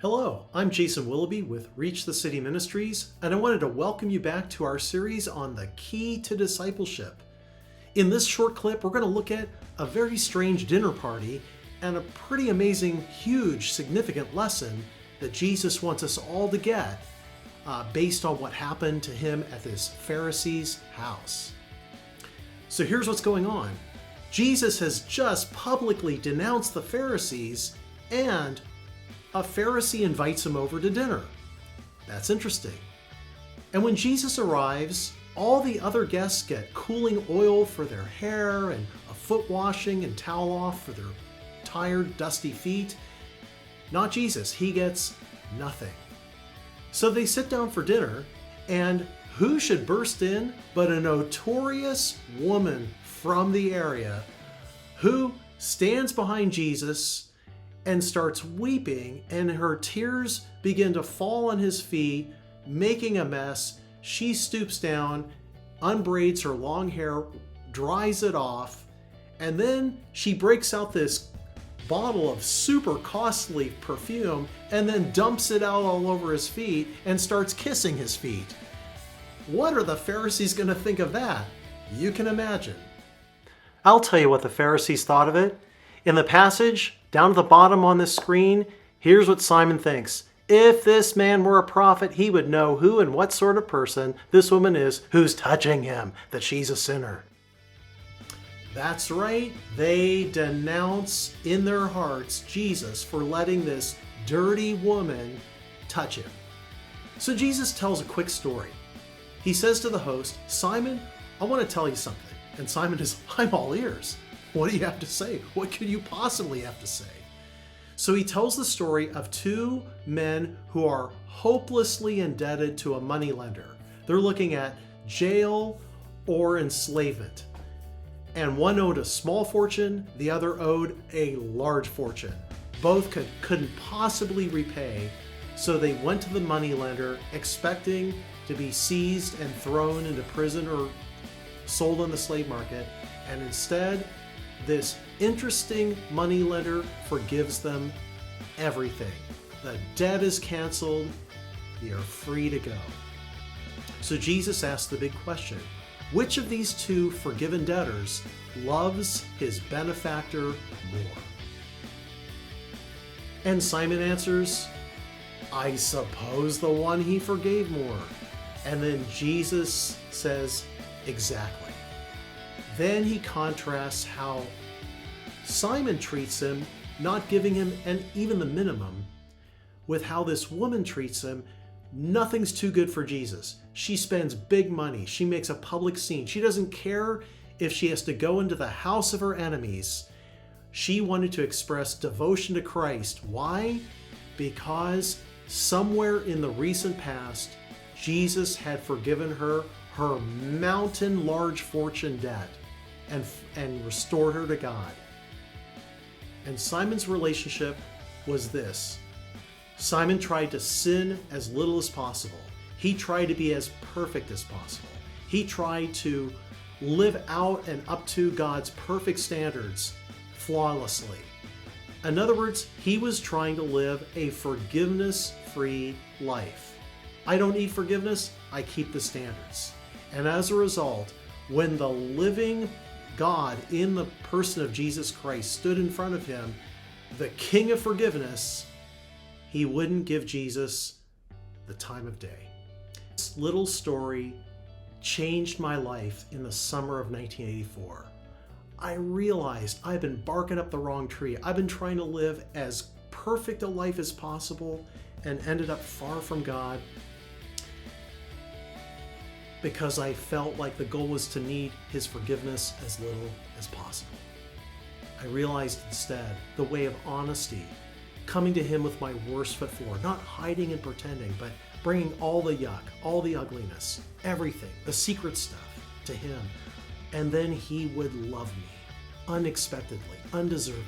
Hello, I'm Jason Willoughby with Reach the City Ministries, and I wanted to welcome you back to our series on the key to discipleship. In this short clip, we're going to look at a very strange dinner party and a pretty amazing, huge, significant lesson that Jesus wants us all to get based on what happened to him at this Pharisees' house. So here's what's going on. Jesus has just publicly denounced the Pharisees, and a Pharisee invites him over to dinner. That's interesting. And when Jesus arrives, all the other guests get cooling oil for their hair and a foot washing and towel off for their tired, dusty feet. Not Jesus. He gets nothing. So they sit down for dinner, and who should burst in but a notorious woman from the area who stands behind Jesus and starts weeping, and her tears begin to fall on his feet, making a mess. She stoops down, unbraids her long hair, dries it off, and then she breaks out this bottle of super costly perfume and then dumps it out all over his feet and starts kissing his feet. What are the Pharisees going to think of that? You can imagine. I'll tell you what the Pharisees thought of it. In the passage, down at the bottom on this screen, here's what Simon thinks. If this man were a prophet, he would know who and what sort of person this woman is who's touching him, that she's a sinner. That's right. They denounce in their hearts Jesus for letting this dirty woman touch him. So Jesus tells a quick story. He says to the host, Simon, I want to tell you something. And Simon is, I'm all ears. What do you have to say? What could you possibly have to say? So he tells the story of two men who are hopelessly indebted to a moneylender. They're looking at jail or enslavement. And one owed a small fortune, the other owed a large fortune. Both couldn't possibly repay, so they went to the moneylender expecting to be seized and thrown into prison or sold on the slave market, and instead, this interesting moneylender forgives them everything. The debt is canceled. They are free to go. So Jesus asked the big question, which of these two forgiven debtors loves his benefactor more? And Simon answers, I suppose the one he forgave more. And then Jesus says, exactly. Then he contrasts how Simon treats him, not giving him even the minimum, with how this woman treats him. Nothing's too good for Jesus. She spends big money. She makes a public scene. She doesn't care if she has to go into the house of her enemies. She wanted to express devotion to Christ. Why? Because somewhere in the recent past, Jesus had forgiven her mountain large fortune debt and restored her to God. And Simon's relationship was this. Simon tried to sin as little as possible. He tried to be as perfect as possible. He tried to live out and up to God's perfect standards flawlessly. In other words, he was trying to live a forgiveness-free life. I don't need forgiveness, I keep the standards. And as a result, when the living God in the person of Jesus Christ stood in front of him, the King of forgiveness, he wouldn't give Jesus the time of day. This little story changed my life in the summer of 1984. I realized I've been barking up the wrong tree. I've been trying to live as perfect a life as possible and ended up far from God, because I felt like the goal was to need his forgiveness as little as possible. I realized instead the way of honesty, coming to him with my worst foot forward, not hiding and pretending, but bringing all the yuck, all the ugliness, everything, the secret stuff to him. And then he would love me unexpectedly, undeservedly.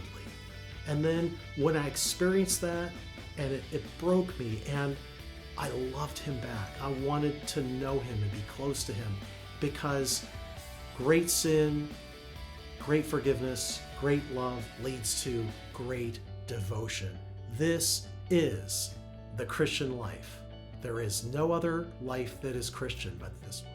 And then when I experienced that, and it broke me, and I loved him back. I wanted to know him and be close to him, because great sin, great forgiveness, great love leads to great devotion. This is the Christian life. There is no other life that is Christian but this one.